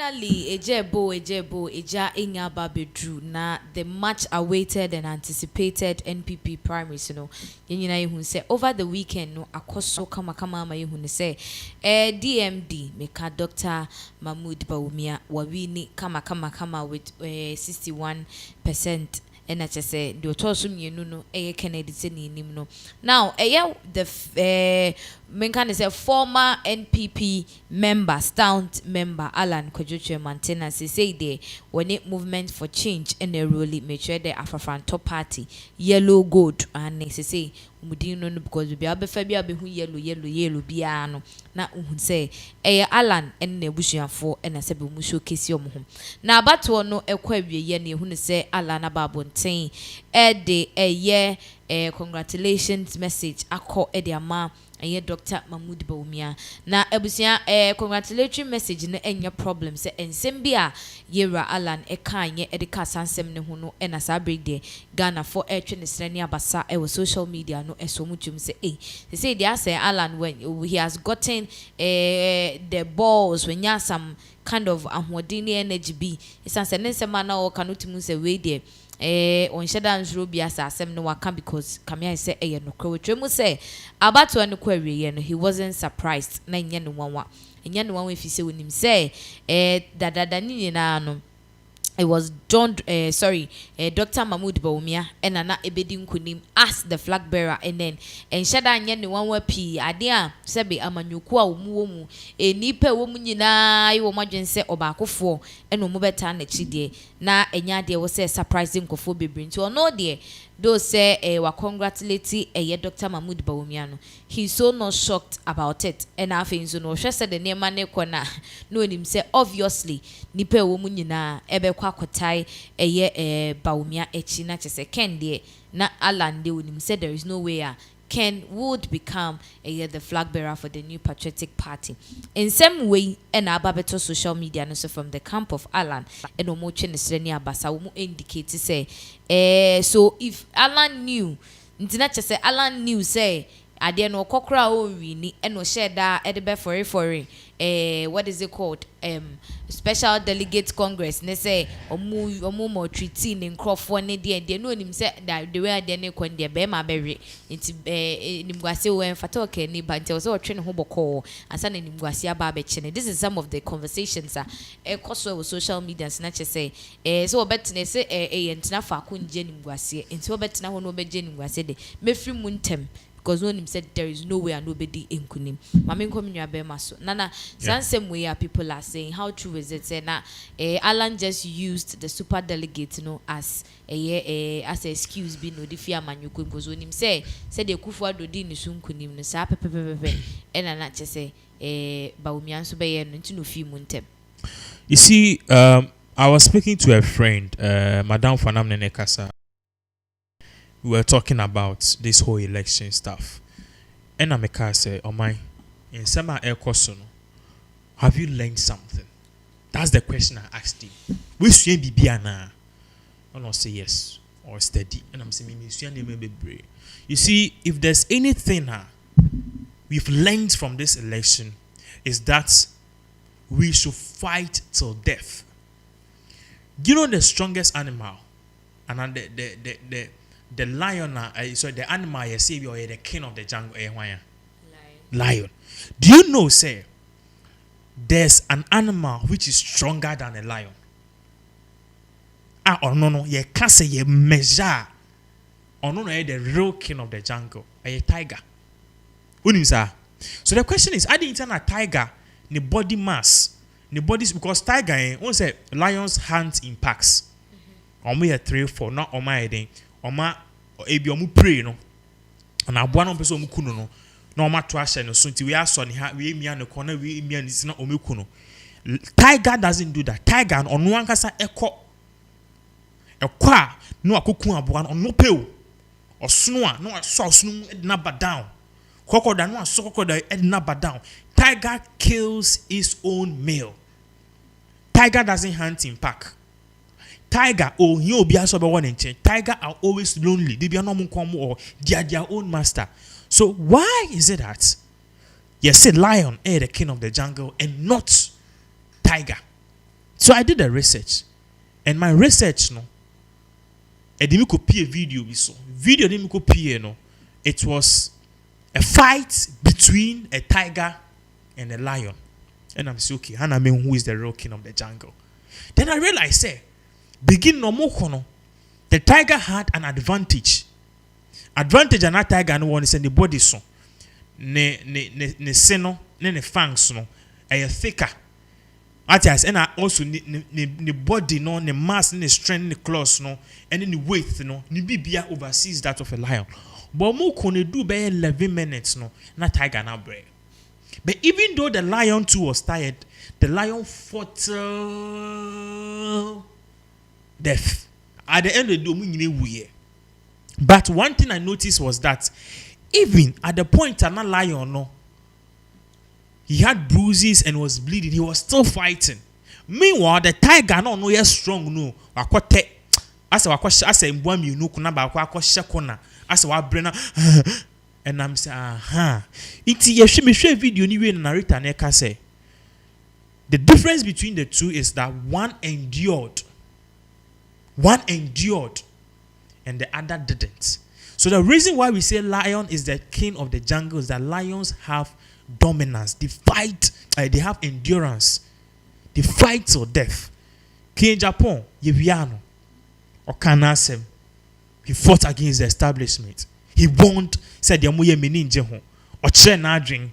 finally, Eja Inya Babedru na the much awaited and anticipated NPP primaries, you say over the weekend, no, akoso kama you say, DMD, meka Dr. Mahmoud Bawumia, wawini kama with 61%. And I just say the autosum you know Kennedy no. Now the men say former NPP member, stout member Alan Kyerematen say they when it movement for change and a really make sure the Afro top party yellow gold and they say mudino because we be who yellow biano na say Alan and nebusian for and I said we musho case your home. Now but no ye who say Alan ababon saying de year congratulations message ako ediama and Dr. Mahmoud Bawumia. Na ebusia congratulatory message no enya problem se ensembia yera Alan kanye edika sansem ne ho no na sabre de Ghana for twe ne srani abasa social media no so mutum se they say they say Alan when he has gotten the balls when ya some kind of amodini energy be isan se nsema na o kanotimu se we there on sheda nzuro bia sa asem no waka because kamia say no kro twemu say abato no kwawie no he wasn't surprised na nya no wanwa if you say wonim say dadada ni na no it was Dr. Mahmoud Bawumia and Nana Ebedi Nkunim as the flag bearer and then shada nya ne wanwa pi ade a sebe amanyuku a omu nipa womu nyina yi wo madwen se obakofo eno mo beta na chidie na enya de wo say surprising kofo bebre nti ono de do say wa congratulate Dr. Mahmoud Bawumia no he's so not shocked about it and afin so no hwe se de nema ne kona no onim say obviously nipa womu nyina ebe kwa kotai Bawumia echi na chese Ken de na Alan de onim say there is no way Ken would become the flag bearer for the new patriotic party. In some way, and ababeto social media and also from the camp of Alan and omoche nesreni abasa womu indicate say so if Alan knew ntina say Alan knew say ade no kokra o wi ni eno share da edebe for what is it called special delegate congress ne say omu mo treaty ne nkrofo ne de no nim say the way ade ne kon de be ma bewe nti nimguase wo enfata okay ni ba nti so otwe ne ho boko asa na nimguase aba be chene. This is some of the conversations koso social media snatch say so obetne say entina fa ko nje nimguase nti obetna ho no obeje nimguase de mefri mu ntem because when him said there is no way and nobody in kunim. Mami nkomi nwa be maso. Nana, same way people are saying how true is it? Say na Alan just used the super delegate as an excuse be no defia manyuku because when him say the kufu adodi ni sun kunim no sa pepepepe and na che say Bawumia so be no nti no fi mu ntem. You see, I was speaking to a friend, Madam Fanam Nenekasa. We were talking about this whole election stuff. And I say, oh my, in summer air question, have you learned something? That's the question I asked him. We should be biana. And I'll say yes or steady. And I'm saying, you see, if there's anything we've learned from this election, is that we should fight till death. Do you know the strongest animal? And the lion, the animal you say you're the king of the jungle. Lion. Do you know, say, there's an animal which is stronger than a lion? No, you can't say you measure. No, the real king of the jungle, a tiger. So the question is, I didn't a tiger, the body mass, the bodies because tiger, won't say lions hunt in packs. We are 3 or 4, not on my heading. Oma ebi omu pray no na aboa no pese omu kunu no na oma to ahye no so nti we aso ne ha we emia no kona we emia ni sina omu kunu. Tiger doesn't do that. Tiger ono ankasa ekọ no akoku aboa no ono pe o osono a no aso osono edna ba down crocodile no aso crocodile edna ba down. Tiger kills his own male. Tiger doesn't hunt in pack. Tiger you be also be one in change. Tiger are always lonely. They be no come or they are their own master. So why is it that you say lion the king of the jungle and not tiger? So I did the research, and my research no, I didn't copy a video. Video didn't copy no. It was a fight between a tiger and a lion, and I'm saying, okay, Hannah, who is the real king of the jungle? Then I realized, say, begin no more kono. The tiger had an advantage. Advantage and that tiger no one is in the body so. Ne seno, ne fangs no, a thicker. And I also ne body no, ne mass, ne strength, ne claws no, and then the weight no, ne bibia oversees that of a lion. But mo kone do by 11 minutes no, na tiger na break. But even though the lion too was tired, the lion fought death. At the end of the day, but one thing I noticed was that even at the point an lion no, he had bruises and was bleeding, he was still fighting. Meanwhile, the tiger no yes strong no. Wakote asa asa mbwa mi no kuna ba kwa shekona asa wa brena and I'm saying iti ye hwe video ni we narrator na ka say the difference between the two is that one endured and the other didn't. So the reason why we say lion is the king of the jungle is that lions have dominance. They fight, they have endurance. They fight till death. Ken Agyapong, Yeviano, or Kanasem, he fought against the establishment. He warned, said Yamuye Meninjeho, or Chenadring.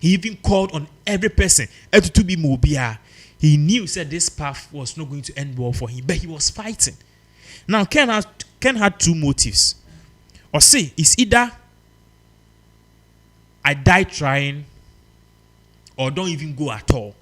He even called on every person to be mobia. He knew, said this path was not going to end well for him, but he was fighting. Now, Ken had two motives. Or say, it's either I die trying or don't even go at all.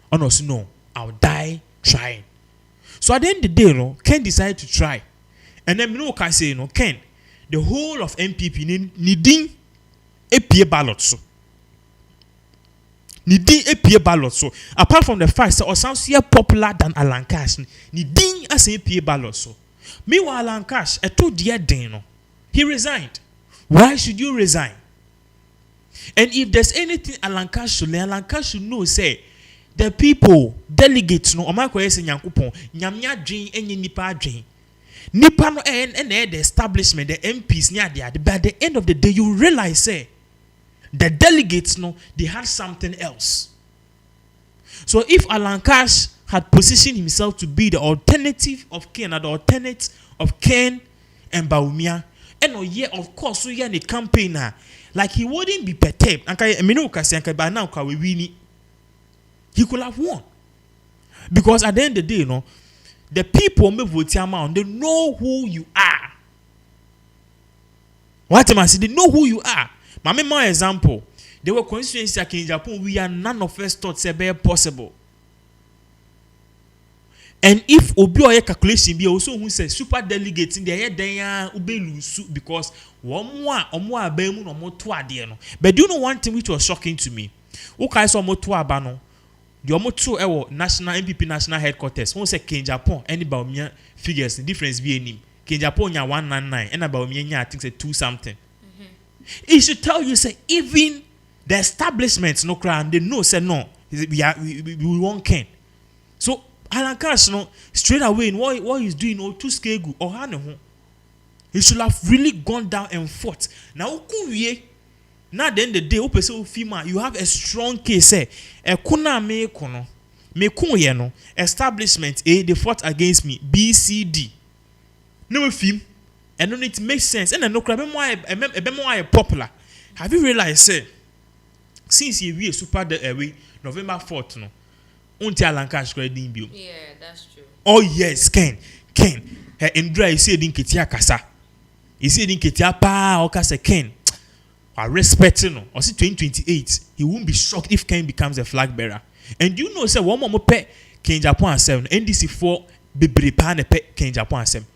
Or no, I'll die trying. So at the end of the day, Ken decided to try. And then, can say, Ken, the whole of MPP needing a peer ballot. So. Needing a peer ballot. So apart from the fact that sounds here popular than Alan Cash, needing as a peer ballot. So meanwhile, Alan Cash, a 2 year day, he resigned. Why should you resign? And if there's anything Alan Cash should know, say the people, delegates, no, Omako Yese Nyankopon, Nyamnya Dream, and Nipa Dream. Nipa no and the establishment, the MPs near there. But at the end of the day, you realize, say, the delegates, no, they had something else. So if Alan Cash had positioned himself to be the alternative of Ken, the alternate of Ken and Bawumia, and yeah, of course, so yeah, the campaigner, like he wouldn't be perturbed. And by now, he could have won. Because at the end of the day, the people may vote amount, they know who you are. What am I saying? They know who you are. My example, there were constituencies like in Japan, we are none of us thought say possible. And if Obi calculation be also who says super delegates in the head then ube because one more bemu no more no. But do you know one thing which was shocking to me? Okay, so more abano. The almost 2 national MPP national headquarters. Who say Ken Agyapong any Bawumia figures the difference be any Ken Agyapong 199 and Bawumia I think say 2 something. It should tell you, say, even the establishments, no crime, they know, say, no, we won't Ken. So, Alan Cash, straight away, in what he's doing, or too skegu, or hane, he should have really gone down and fought. Now, now then the day, you have a strong case, say, a kuna me kono, me kun establishment, A, they fought against me, B, C, D. No film. And then it makes sense. And then no crime more popular. Have you realized, say, since you are super away November 4th, no, until Alan Cash credit bill. Yeah, that's true. Oh yes, Ken. Her Indra is saying Ketia Kasa. He said in Ketia Pa or Kasa Ken. I respect no. Or see 2028, he won't be shocked if Ken becomes a flag bearer. And you know, say one more pet Ken Agyapong 7 NDC 4 Bibri Pan pet Ken Agyapong 7.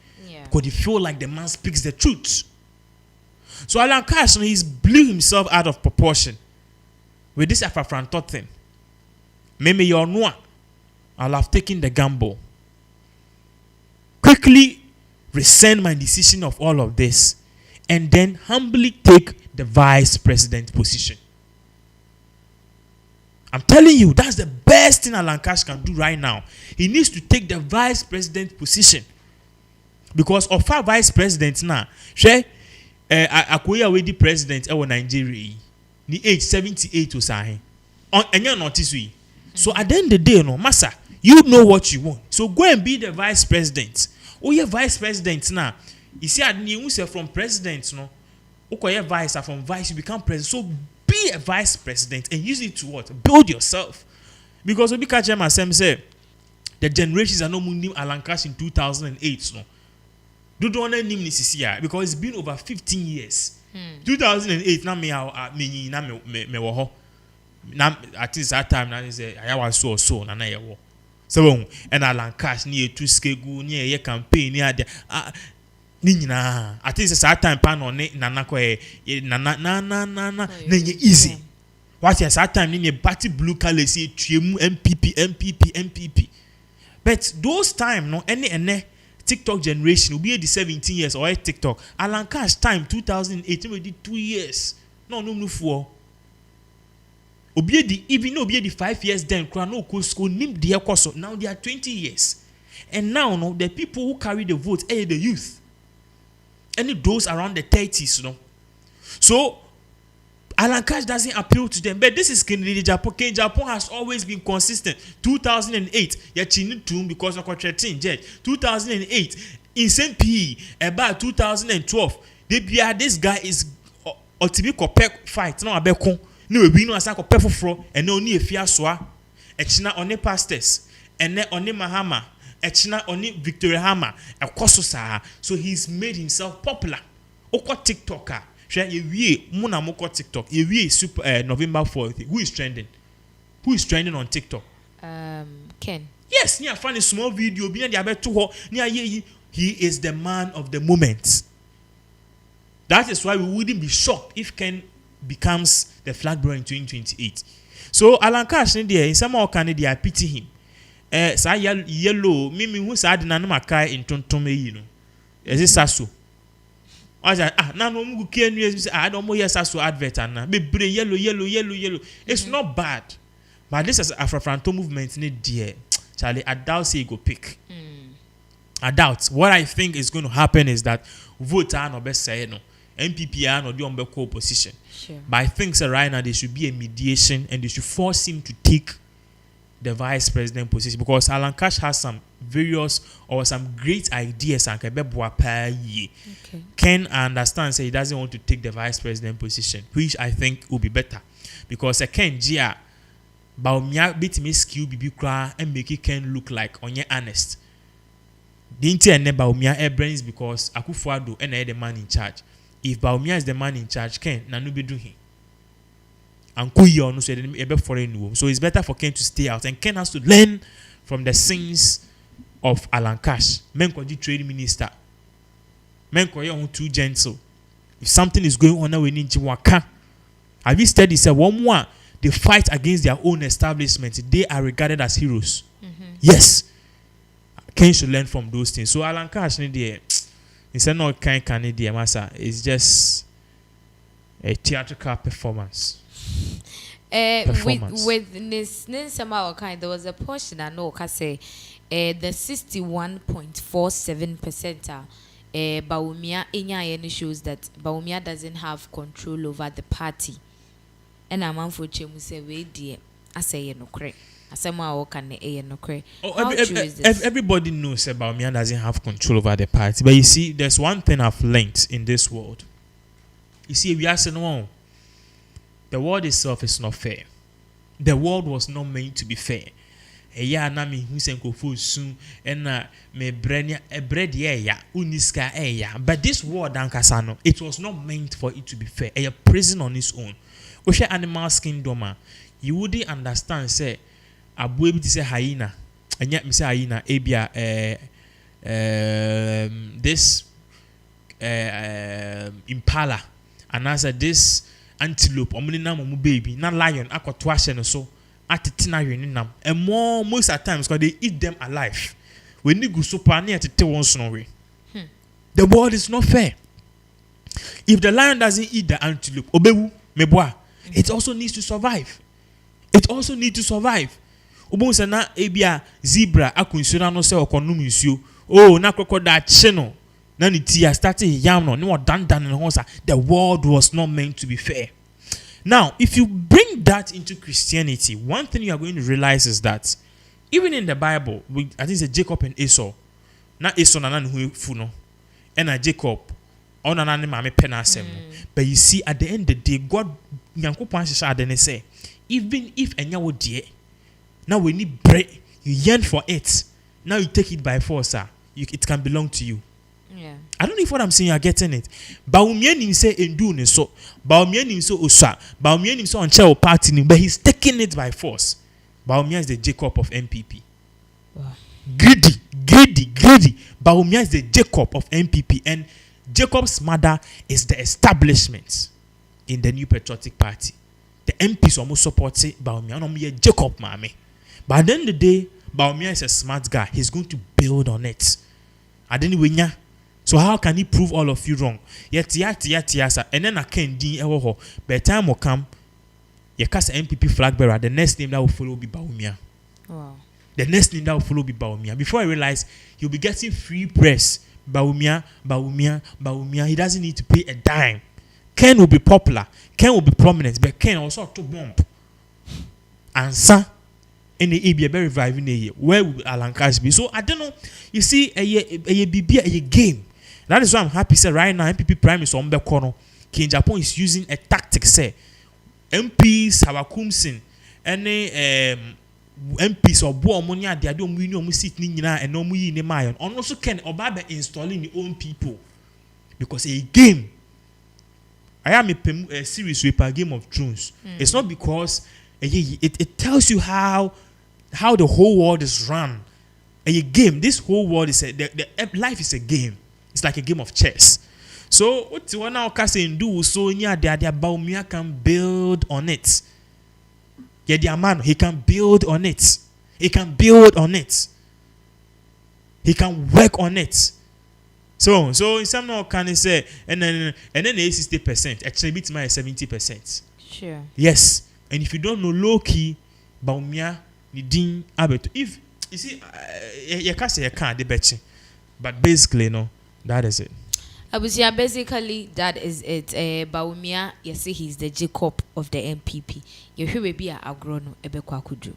Because you feel like the man speaks the truth. So Alan Cash, he's blew himself out of proportion with this Afafranto thing. Maybe you're no, I'll have taken the gamble. Quickly rescind my decision of all of this, and then humbly take the vice president position. I'm telling you, that's the best thing Alan Cash can do right now. He needs to take the vice president position. Because of our vice president now, Akoya we the president in Nigeria. The age 78 or something. And you're not this way. So at the end of the day, no, Massa, you know what you want. So go and be the vice president. Oh, you're vice president now. You see, I knew from president, no. Okay, you're vice, from vice, you become president. So be a vice president and use it to what? Build yourself. Because when we catch him, say, the generations are no more Alan Cash in 2008, no. Do want to name this year because it's been over 15 years. 2008, now me now at this time now is I was so na ye wo. So and Alan Cash near to skegu near ye campaign near the ni nyina at this time pan on na ko na easy. What is that time ni party blue color say twemu MPP. But those time no any TikTok generation will be the 17 years or TikTok. Alan Cash time 2018 we did 2 years. No 4. Even the 5 years then no school named the course. Now they are 20 years. And now no the people who carry the vote are the youth. And those around the 30s, you know. So Alan Cash doesn't appeal to them. But this is Ken Agyapong. Ken Agyapong has always been consistent. 2008, Yachini Tum because of 2008, in St. P. About 2012, this guy is Otibiko Pek fight. No, Abeko. No, we know as I go pay for and no near Fiaswa. Echina on the pastors and then on the Mahama. Echina on the Victoria Hammer. So he's made himself popular. Oko TikToker. TikTok. Super November 4th. Who is trending? Who is trending on TikTok? Ken. Yes, near find a small video. He is the man of the moment. That is why we wouldn't be shocked if Ken becomes the flag bearer in 2028. So Alan Cash in some more Canada, I pity him. Yellow, Mimi who's adding an Makai in Tontome, you know. Is it Sasso? I don't know yes as to advert and be yellow. It's not bad. But this is Afro-Franto movement need dear. Charlie, I doubt say go pick. I doubt. What I think is going to happen is that vote are no best say no. MPP are no the unbeco opposition. Sure. But I think so right now there should be a mediation and they should force him to take the vice president position because Alan Cash has some great ideas and okay. Ken understands say he doesn't want to take the vice president position, which I think will be better because Ken Gia Bawumia bit me skill bibi cry and make it Ken look like on your honest. The internet Bawumia brains because Akufo-Addo and the man in charge. If Bawumia is the man in charge, Ken nanu be doing. And so it's better for Ken to stay out and Ken has to learn from the sins of Alan Cash. Menko the trade minister. Menko you too gentle. If something is going on, we need to work. Have you studied? Say one more. They fight against their own establishment. They are regarded as heroes. Yes, Ken should learn from those things. So Alan Cash, it's not kind Canadian massa. It's just a theatrical performance. With this somehow kind, there was a portion I know can say the 61.47% Bawumia Inya shows that Bawumia doesn't have control over the party. And a man for Chemu say we dear I say no cray. I say more can no cray. Everybody knows that Bawumia doesn't have control over the party. But you see, there's one thing I've learned in this world. You see, we are saying no. The world itself is not fair. The world was not meant to be fair. Eya na mi husenko fosun ena me brenya bread ya uniska eya. But this world ankasano, it was not meant for it to be fair. A prison on its own. Oshe animal kingdom, you wouldn't understand say abu ebi say hyena. Anya me say hyena ebia this impala and answer this antelope omunina mu baby na lion akoto ahye no so atetina hweninam and more most at times because they eat them alive when you go so pa na etete won so no we the world is not fair. If the lion doesn't eat the antelope obewu meboa it also needs to survive. It also need to survive. Ubonsa na ebia zebra akunsura no se okonum nsuo. Oh, na crocodile chino. Na ni tia started yam no no dan no ho sa. The world was not meant to be fair. Now, if you bring that into Christianity, one thing you are going to realize is that even in the Bible, I think it's Jacob and Esau. Na Esau na hu fu no. And Jacob on an mame penasem. But you see, at the end of the day, God Yankopon say, even if enya wo die, now we need bread, you yearn for it. Now you take it by force, sir. It can belong to you. Yeah. I don't know if what I'm saying you're getting it. Bawumia nim say endu ne so. Bawumia nim so osa. Bawumia nim so onche o party nim, but he's taking it by force. Bawumia is the Jacob of MPP. Wow. Greedy. Bawumia is the Jacob of MPP, and Jacob's mother is the establishment in the New Patriotic Party. The MPs almost supported Bawumia. No me Jacob mame. But at the end of the day, Bawumia is a smart guy. He's going to build on it. At the end of so how can he prove all of you wrong? Yet, and then I can't do it. By the time will come, you cast MPP flag bearer. The next name that will follow will be Bawumia. Wow. The next name that will follow will be Bawumia. Before I realize, he'll be getting free press. Bawumia. He doesn't need to pay a dime. Ken will be popular. Ken will be prominent. But Ken also to bomb. Answer. And the be very reviving a year. Where will Alan Cash be? So I don't know. You see, a game. That is why I'm happy. Say right now, MPP Prime is on the corner. Ken Agyapong is using a tactic. Say MPs have a kumsin. Any MPs or bo monia they don't win no seat ni nyina and no mu yi ne mayon. On also Ken Obabe installing the own people because a game. I am a series with a Game of Thrones. It's not because it tells you how the whole world is run. A game. This whole world is life is a game. It's like a game of chess. So what you now can do so near the Bawumia can build on it. Yeah, the man he can build on it. He can build on it. He can work on it. So in some now can say and then 60%. Actually, beat my 70%. Sure. Yes, and if you don't know low key, Bawumia ni din abeto. If you see, you can't say you can't debate, but basically no, that is it. Abusia, basically that is it. Bawumia, you see, he's the Jacob of the MPP. You hear maybe a agrono ebekwa kudu.